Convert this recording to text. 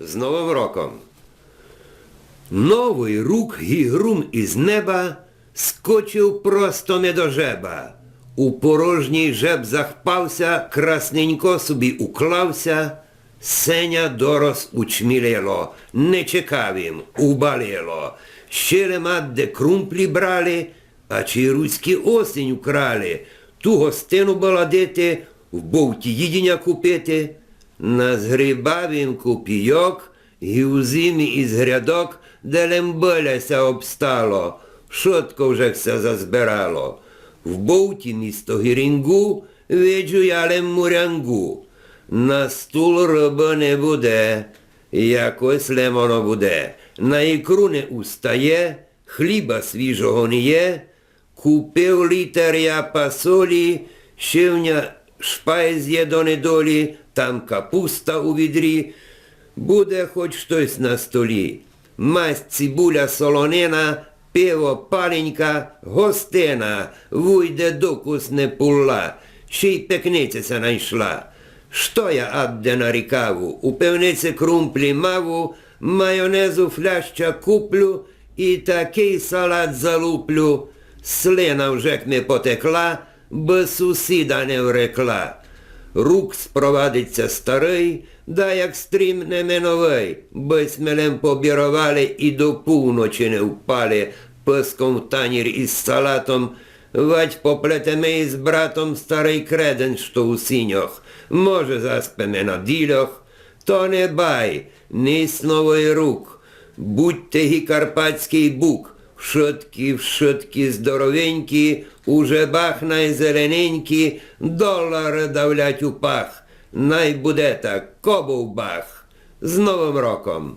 З Новим роком! Новий рук гігрун із неба скочив просто не до жеба. У порожній жеб захпався, красненько собі уклався. Сеня дорос учмілело, не чекав їм, убалело. Ще мат, де крумплі брали, а чи руські осінь украли. Ту гостину баладити, в бовті їдіння купити. Назгрібав він копійок, і у зимі із грядок, де лемболяся обстало, шотко вже все зазбирало. В бовті місто Гірінгу, виджу ялем мурянгу. На стул риба не буде, якось лемоно буде. На ікру не устає, хліба свіжого не є. Купив літер я пасолі, щивня шпайз є до недолі, там капуста у відрі, буде хоч щось на столі. Масть цибуля солонина, пиво паленька, гостина, вуйде докусне пула, ще й пекниця найшла. Що я адде нарікаву, у певниці крумплі маву, майонезу фляща куплю і такий салат залуплю. Слина вже к не потекла, бо сусіда не врекла. Рук спровадиться старий, да як стрімне новий, бо смелем побірували і до півночі не впали, писком в танір із салатом, вать поплетеме із братом старий креден, що у сіньох, може заспеме на ділях, то не бай, ніс новий рук, будьте гі карпатський бук, вшиткі здоровенькі, у жебах найзелененькі, долари давлять у пах. Най буде так, кобовбах. З Новим роком!